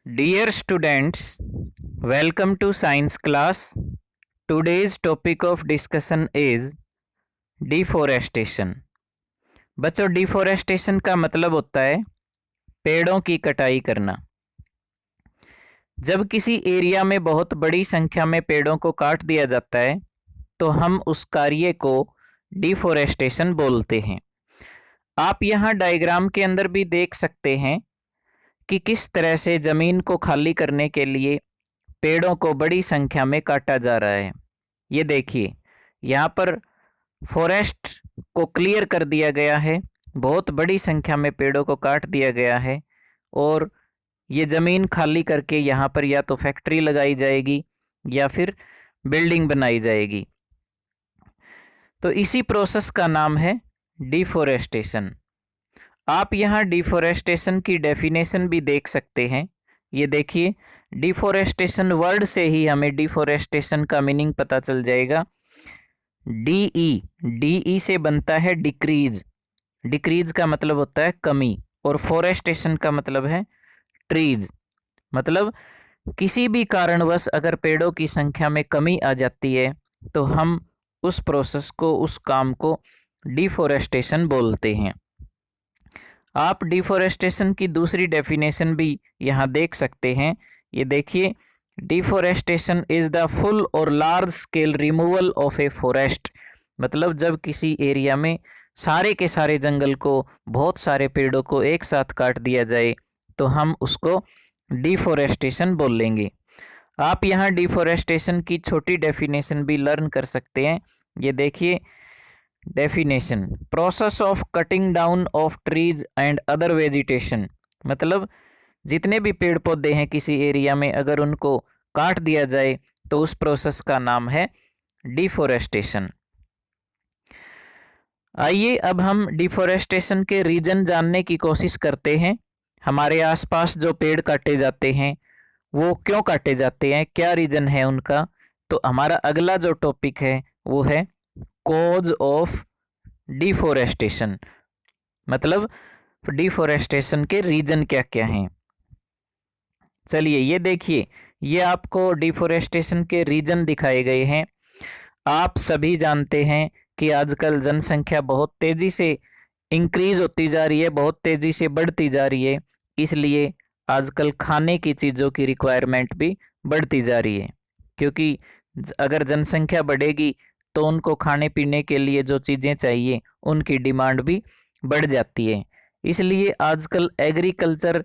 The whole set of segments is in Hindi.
Dear students, welcome to science class. Today's topic of discussion is deforestation. बच्चों, डिफोरेस्टेशन का मतलब होता है पेड़ों की कटाई करना। जब किसी एरिया में बहुत बड़ी संख्या में पेड़ों को काट दिया जाता है तो हम उस कार्य को डिफोरेस्टेशन बोलते हैं। आप यहाँ डायग्राम के अंदर भी देख सकते हैं कि किस तरह से ज़मीन को खाली करने के लिए पेड़ों को बड़ी संख्या में काटा जा रहा है। ये देखिए, यहाँ पर फॉरेस्ट को क्लियर कर दिया गया है, बहुत बड़ी संख्या में पेड़ों को काट दिया गया है और ये ज़मीन खाली करके यहाँ पर या तो फैक्ट्री लगाई जाएगी या फिर बिल्डिंग बनाई जाएगी। तो इसी प्रोसेस का नाम है डिफोरेस्टेशन। आप यहाँ डिफोरेस्टेशन की डेफिनेशन भी देख सकते हैं। ये देखिए, डिफोरेस्टेशन वर्ड से ही हमें डिफोरेस्टेशन का मीनिंग पता चल जाएगा। डी से बनता है डिक्रीज। डिक्रीज का मतलब होता है कमी और फॉरेस्टेशन का मतलब है ट्रीज। मतलब किसी भी कारणवश अगर पेड़ों की संख्या में कमी आ जाती है तो हम उस प्रोसेस को, उस काम को डिफोरेस्टेशन बोलते हैं। आप डिफोरेस्टेशन की दूसरी डेफिनेशन भी यहाँ देख सकते हैं। ये देखिए, डिफोरेस्टेशन इज द फुल और large scale removal of a forest. मतलब जब किसी एरिया में सारे के सारे जंगल को, बहुत सारे पेड़ों को एक साथ काट दिया जाए तो हम उसको डिफोरेस्टेशन बोल लेंगे। आप यहाँ डिफोरेस्टेशन की छोटी डेफिनेशन भी लर्न कर सकते हैं। ये देखिए, definition, process of cutting down of trees and other vegetation. मतलब जितने भी पेड़ पौधे हैं किसी एरिया में, अगर उनको काट दिया जाए तो उस प्रोसेस का नाम है डिफोरेस्टेशन। आइए अब हम डिफोरेस्टेशन के रीजन जानने की कोशिश करते हैं। हमारे आसपास जो पेड़ काटे जाते हैं वो क्यों काटे जाते हैं, क्या रीजन है उनका। तो हमारा अगला जो टॉपिक है वो है कॉज ऑफ डिफोरेस्टेशन। मतलब डिफोरेस्टेशन के रीजन क्या क्या हैं। चलिए ये देखिए, ये आपको डिफोरेस्टेशन के रीजन दिखाए गए हैं। आप सभी जानते हैं कि आजकल जनसंख्या बहुत तेज़ी से इंक्रीज होती जा रही है, बहुत तेज़ी से बढ़ती जा रही है। इसलिए आजकल खाने की चीज़ों की रिक्वायरमेंट भी बढ़ती जा रही है, क्योंकि अगर जनसंख्या बढ़ेगी तो उनको खाने पीने के लिए जो चीज़ें चाहिए उनकी डिमांड भी बढ़ जाती है। इसलिए आजकल एग्रीकल्चर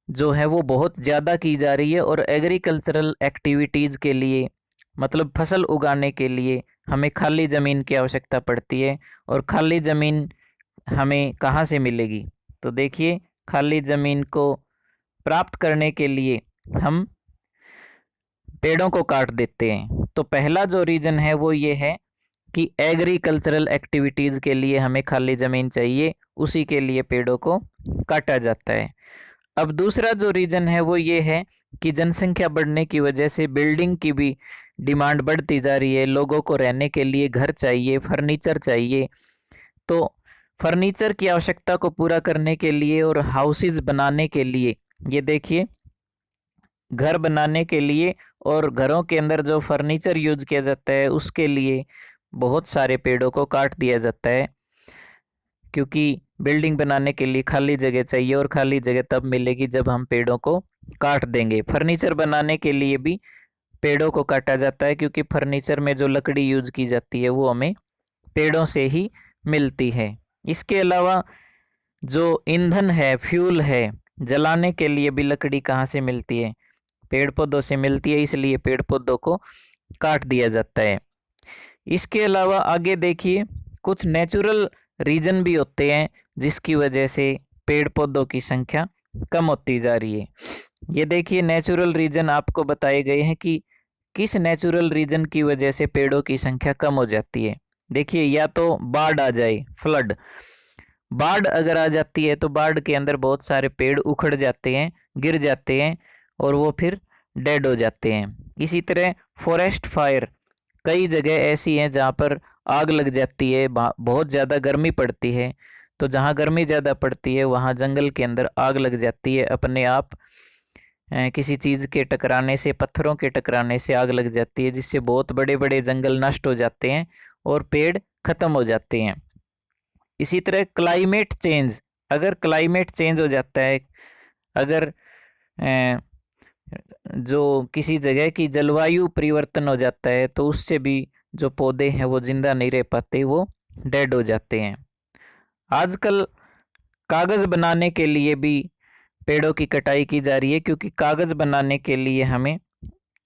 जो है वो बहुत ज़्यादा की जा रही है और एग्रीकल्चरल एक्टिविटीज़ के लिए, मतलब फसल उगाने के लिए हमें खाली ज़मीन की आवश्यकता पड़ती है। और खाली ज़मीन हमें कहाँ से मिलेगी? तो देखिए, खाली ज़मीन को प्राप्त करने के लिए हम पेड़ों को काट देते हैं। तो पहला जो रीज़न है वो ये है कि एग्रीकल्चरल एक्टिविटीज़ के लिए हमें खाली ज़मीन चाहिए, उसी के लिए पेड़ों को काटा जाता है। अब दूसरा जो रीज़न है वो ये है कि जनसंख्या बढ़ने की वजह से बिल्डिंग की भी डिमांड बढ़ती जा रही है। लोगों को रहने के लिए घर चाहिए, फर्नीचर चाहिए। तो फर्नीचर की आवश्यकता को पूरा करने के लिए और हाउसेस बनाने के लिए, ये देखिए, घर बनाने के लिए और घरों के अंदर जो फर्नीचर यूज किया जाता है उसके लिए बहुत सारे पेड़ों को काट दिया जाता है, क्योंकि बिल्डिंग बनाने के लिए खाली जगह चाहिए और खाली जगह तब मिलेगी जब हम पेड़ों को काट देंगे। फर्नीचर बनाने के लिए भी पेड़ों को काटा जाता है, क्योंकि फर्नीचर में जो लकड़ी यूज की जाती है वो हमें पेड़ों से ही मिलती है। इसके अलावा जो ईंधन है, फ्यूल है, जलाने के लिए भी लकड़ी कहाँ से मिलती है? पेड़ पौधों से मिलती है। इसलिए पेड़ पौधों को काट दिया जाता है। इसके अलावा आगे देखिए, कुछ नेचुरल रीजन भी होते हैं जिसकी वजह से पेड़ पौधों की संख्या कम होती जा रही है। ये देखिए, नेचुरल रीजन आपको बताए गए हैं कि किस नेचुरल रीजन की वजह से पेड़ों की संख्या कम हो जाती है। देखिए, या तो बाढ़ आ जाए, फ्लड। बाढ़ अगर आ जाती है तो बाढ़ के अंदर बहुत सारे पेड़ उखड़ जाते हैं, गिर जाते हैं और वो फिर डेड हो जाते हैं। इसी तरह फॉरेस्ट फायर, कई जगह ऐसी हैं जहाँ पर आग लग जाती है, बहुत ज़्यादा गर्मी पड़ती है। तो जहाँ गर्मी ज़्यादा पड़ती है वहाँ जंगल के अंदर आग लग जाती है अपने आप। किसी चीज़ के टकराने से, पत्थरों के टकराने से आग लग जाती है, जिससे बहुत बड़े बड़े जंगल नष्ट हो जाते हैं और पेड़ खत्म हो जाते हैं। इसी तरह क्लाइमेट चेंज, अगर क्लाइमेट चेंज हो जाता है, अगर जो किसी जगह की जलवायु परिवर्तन हो जाता है, तो उससे भी जो पौधे हैं वो जिंदा नहीं रह पाते, वो डेड हो जाते हैं। आजकल कागज़ बनाने के लिए भी पेड़ों की कटाई की जा रही है, क्योंकि कागज़ बनाने के लिए हमें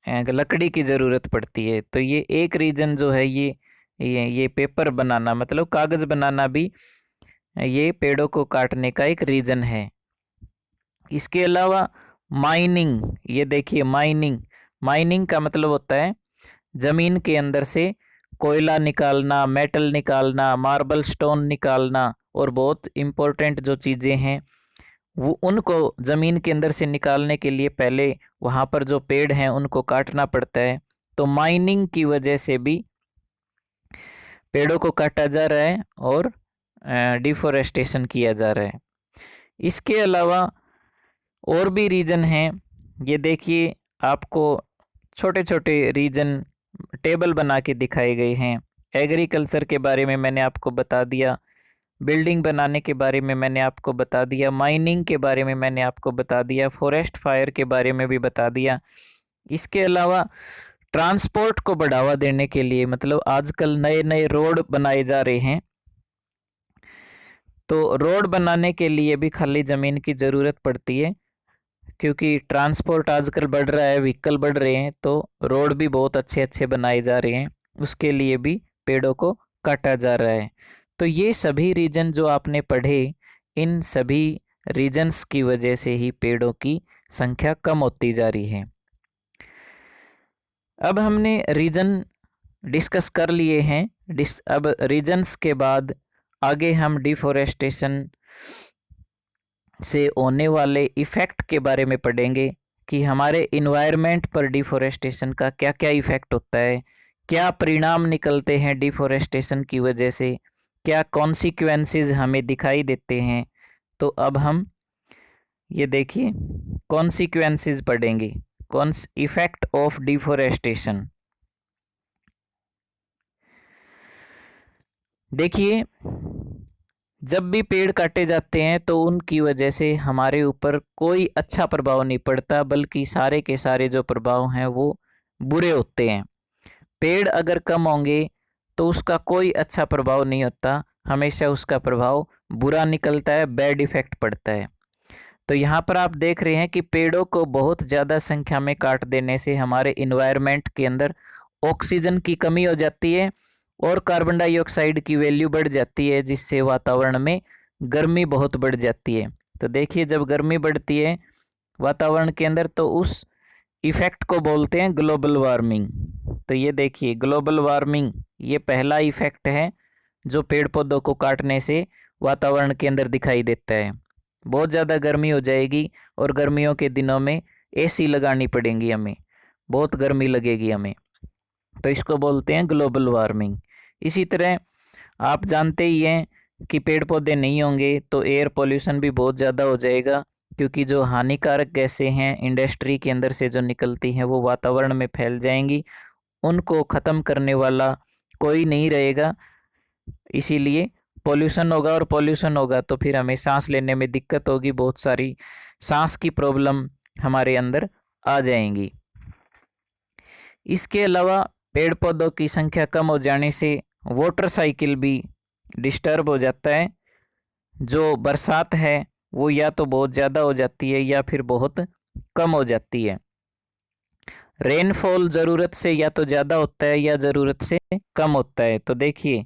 लकड़ी की ज़रूरत पड़ती है। तो ये एक रीज़न जो है, ये पेपर बनाना मतलब कागज़ बनाना भी ये पेड़ों को काटने का एक रीज़न है। इसके अलावा माइनिंग, ये देखिए माइनिंग, माइनिंग का मतलब होता है ज़मीन के अंदर से कोयला निकालना, मेटल निकालना, मार्बल स्टोन निकालना, और बहुत इम्पोर्टेंट जो चीज़ें हैं वो उनको ज़मीन के अंदर से निकालने के लिए पहले वहाँ पर जो पेड़ हैं उनको काटना पड़ता है। तो माइनिंग की वजह से भी पेड़ों को काटा जा रहा है और डिफोरेस्टेशन किया जा रहा है। इसके अलावा और भी रीजन हैं, ये देखिए आपको छोटे छोटे रीजन टेबल बना के दिखाए गए हैं। एग्रीकल्चर के बारे में मैंने आपको बता दिया, बिल्डिंग बनाने के बारे में मैंने आपको बता दिया, माइनिंग के बारे में मैंने आपको बता दिया, फॉरेस्ट फायर के बारे में भी बता दिया। इसके अलावा ट्रांसपोर्ट को बढ़ावा देने के लिए, मतलब आजकल नए नए रोड बनाए जा रहे हैं, तो रोड बनाने के लिए भी खाली ज़मीन की ज़रूरत पड़ती है, क्योंकि ट्रांसपोर्ट आजकल बढ़ रहा है, व्हीकल बढ़ रहे हैं, तो रोड भी बहुत अच्छे अच्छे बनाए जा रहे हैं, उसके लिए भी पेड़ों को काटा जा रहा है। तो ये सभी रीजन जो आपने पढ़े, इन सभी रीजन्स की वजह से ही पेड़ों की संख्या कम होती जा रही है। अब हमने रीजन डिस्कस कर लिए हैं। अब रीजन्स के बाद आगे हम डिफोरेस्टेशन से होने वाले इफ़ेक्ट के बारे में पढ़ेंगे कि हमारे इन्वायरमेंट पर डिफोरेस्टेशन का क्या क्या इफ़ेक्ट होता है, क्या परिणाम निकलते हैं डिफोरेस्टेशन की वजह से, क्या कॉन्सिक्वेंसेस हमें दिखाई देते हैं। तो अब हम ये देखिए कॉन्सिक्वेंसेस पढ़ेंगे, इफ़ेक्ट ऑफ डिफोरेस्टेशन। देखिए, जब भी पेड़ काटे जाते हैं तो उनकी वजह से हमारे ऊपर कोई अच्छा प्रभाव नहीं पड़ता, बल्कि सारे के सारे जो प्रभाव हैं वो बुरे होते हैं। पेड़ अगर कम होंगे तो उसका कोई अच्छा प्रभाव नहीं होता, हमेशा उसका प्रभाव बुरा निकलता है, बैड इफेक्ट पड़ता है। तो यहाँ पर आप देख रहे हैं कि पेड़ों को बहुत ज़्यादा संख्या में काट देने से हमारे इन्वायरमेंट के अंदर ऑक्सीजन की कमी हो जाती है और कार्बन डाइऑक्साइड की वैल्यू बढ़ जाती है, जिससे वातावरण में गर्मी बहुत बढ़ जाती है। तो देखिए, जब गर्मी बढ़ती है वातावरण के अंदर तो उस इफ़ेक्ट को बोलते हैं ग्लोबल वार्मिंग। तो ये देखिए ग्लोबल वार्मिंग, ये पहला इफ़ेक्ट है जो पेड़ पौधों को काटने से वातावरण के अंदर दिखाई देता है। बहुत ज़्यादा गर्मी हो जाएगी और गर्मियों के दिनों में एसी लगानी पड़ेंगी हमें, बहुत गर्मी लगेगी हमें, तो इसको बोलते हैं ग्लोबल वार्मिंग। इसी तरह आप जानते ही हैं कि पेड़ पौधे नहीं होंगे तो एयर पोल्यूशन भी बहुत ज़्यादा हो जाएगा, क्योंकि जो हानिकारक गैसें हैं इंडस्ट्री के अंदर से जो निकलती हैं वो वातावरण में फैल जाएंगी, उनको ख़त्म करने वाला कोई नहीं रहेगा। इसीलिए पोल्यूशन होगा, और पोल्यूशन होगा तो फिर हमें सांस लेने में दिक्कत होगी, बहुत सारी सांस की प्रॉब्लम हमारे अंदर आ जाएंगी। इसके अलावा पेड़ पौधों की संख्या कम हो जाने से वाटर साइकिल भी डिस्टर्ब हो जाता है। जो बरसात है वो या तो बहुत ज़्यादा हो जाती है या फिर बहुत कम हो जाती है। रेनफॉल ज़रूरत से या तो ज़्यादा होता है या ज़रूरत से कम होता है। तो देखिए,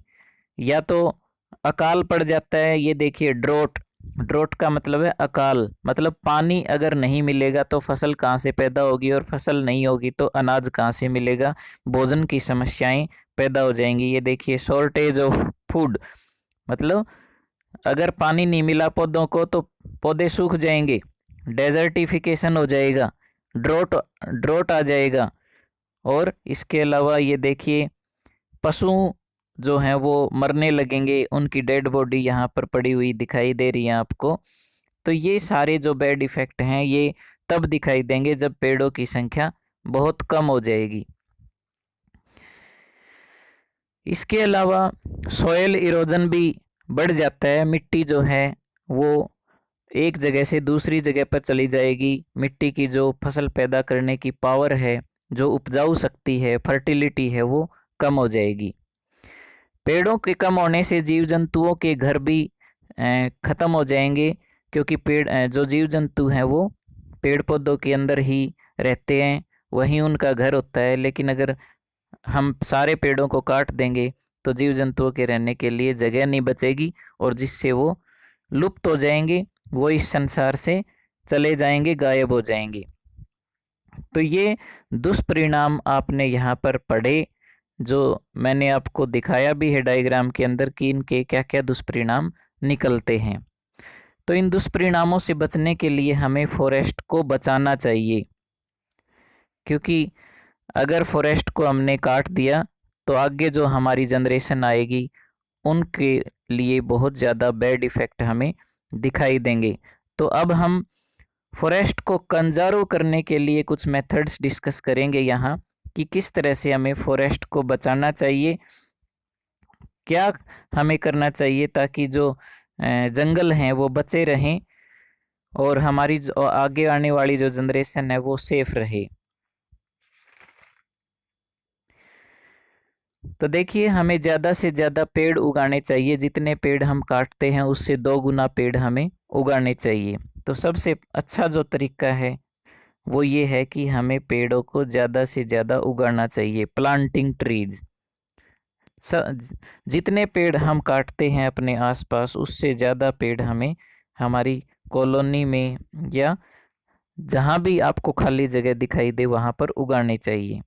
या तो अकाल पड़ जाता है, ये देखिए ड्रोट, ड्रोट का मतलब है अकाल, मतलब पानी अगर नहीं मिलेगा तो फसल कहाँ से पैदा होगी, और फसल नहीं होगी तो अनाज कहाँ से मिलेगा, भोजन की समस्याएं पैदा हो जाएंगी। ये देखिए शॉर्टेज ऑफ फूड, मतलब अगर पानी नहीं मिला पौधों को तो पौधे सूख जाएंगे, डेजर्टिफिकेशन हो जाएगा, ड्रोट ड्रोट आ जाएगा। और इसके अलावा ये देखिए पशु जो हैं वो मरने लगेंगे, उनकी डेड बॉडी यहाँ पर पड़ी हुई दिखाई दे रही है आपको। तो ये सारे जो बैड इफ़ेक्ट हैं ये तब दिखाई देंगे जब पेड़ों की संख्या बहुत कम हो जाएगी। इसके अलावा सॉयल इरोजन भी बढ़ जाता है। मिट्टी जो है वो एक जगह से दूसरी जगह पर चली जाएगी। मिट्टी की जो फसल पैदा करने की पावर है, जो उपजाऊ शक्ति है, फर्टिलिटी है, वो कम हो जाएगी। पेड़ों के कम होने से जीव जंतुओं के घर भी खत्म हो जाएंगे, क्योंकि जो जीव जंतु हैं वो पेड़ पौधों के अंदर ही रहते हैं, वहीं उनका घर होता है। लेकिन अगर हम सारे पेड़ों को काट देंगे तो जीव जंतुओं के रहने के लिए जगह नहीं बचेगी, और जिससे वो लुप्त हो जाएंगे, वो इस संसार से चले जाएंगे, गायब हो जाएंगे। तो ये दुष्परिणाम आपने यहाँ पर पढ़े, जो मैंने आपको दिखाया भी है डायग्राम के अंदर कि इनके क्या क्या दुष्परिणाम निकलते हैं। तो इन दुष्परिणामों से बचने के लिए हमें फॉरेस्ट को बचाना चाहिए, क्योंकि अगर फॉरेस्ट को हमने काट दिया तो आगे जो हमारी जनरेशन आएगी उनके लिए बहुत ज़्यादा बैड इफ़ेक्ट हमें दिखाई देंगे। तो अब हम फॉरेस्ट को कंजर्व करने के लिए कुछ मेथड्स डिस्कस करेंगे यहाँ, कि किस तरह से हमें फॉरेस्ट को बचाना चाहिए, क्या हमें करना चाहिए ताकि जो जंगल हैं वो बचे रहें और हमारी जो आगे आने वाली जो जनरेशन है वो सेफ रहे। तो देखिए, हमें ज़्यादा से ज़्यादा पेड़ उगाने चाहिए। जितने पेड़ हम काटते हैं उससे 2 गुना पेड़ हमें उगाने चाहिए। तो सबसे अच्छा जो तरीका है वो ये है कि हमें पेड़ों को ज़्यादा से ज़्यादा उगाना चाहिए, प्लांटिंग ट्रीज। जितने पेड़ हम काटते हैं अपने आसपास, उससे ज़्यादा पेड़ हमें हमारी कॉलोनी में या जहाँ भी आपको खाली जगह दिखाई दे वहाँ पर उगाने चाहिए।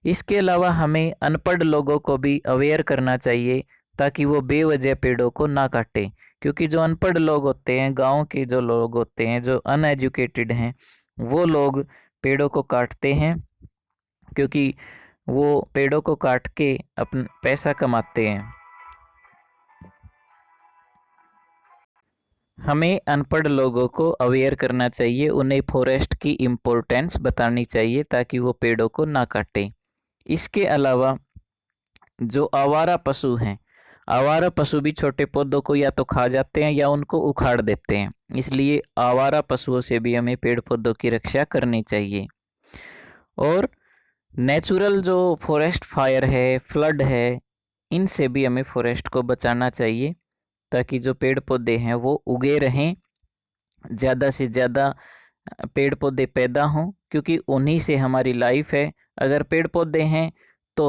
इसके अलावा हमें अनपढ़ लोगों को भी अवेयर करना चाहिए ताकि वो बेवजह पेड़ों को ना काटें, क्योंकि जो अनपढ़ लोग होते हैं, गांव के जो लोग होते हैं, जो अनएजुकेटेड हैं, वो लोग पेड़ों को काटते हैं, क्योंकि वो पेड़ों को काट के अपना पैसा कमाते हैं। हमें अनपढ़ लोगों को अवेयर करना चाहिए, उन्हें फॉरेस्ट की इम्पोर्टेंस बतानी चाहिए ताकि वो पेड़ों को ना काटें। इसके अलावा जो आवारा पशु हैं, आवारा पशु भी छोटे पौधों को या तो खा जाते हैं या उनको उखाड़ देते हैं, इसलिए आवारा पशुओं से भी हमें पेड़ पौधों की रक्षा करनी चाहिए। और नेचुरल जो फॉरेस्ट फायर है, फ्लड है, इनसे भी हमें फॉरेस्ट को बचाना चाहिए ताकि जो पेड़ पौधे हैं वो उगे रहें, ज़्यादा से ज़्यादा पेड़ पौधे पैदा हों, क्योंकि उन्हीं से हमारी लाइफ है। अगर पेड़ पौधे हैं तो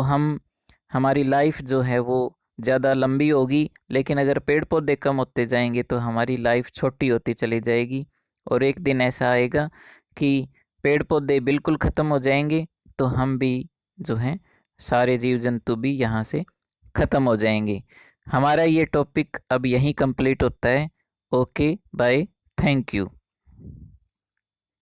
हमारी लाइफ जो है वो ज़्यादा लंबी होगी, लेकिन अगर पेड़ पौधे कम होते जाएंगे तो हमारी लाइफ छोटी होती चली जाएगी, और एक दिन ऐसा आएगा कि पेड़ पौधे बिल्कुल ख़त्म हो जाएंगे तो हम भी जो हैं, सारे जीव जंतु भी यहाँ से ख़त्म हो जाएंगे। हमारा ये टॉपिक अब यहीं कंप्लीट होता है। Okay, bye, thank you.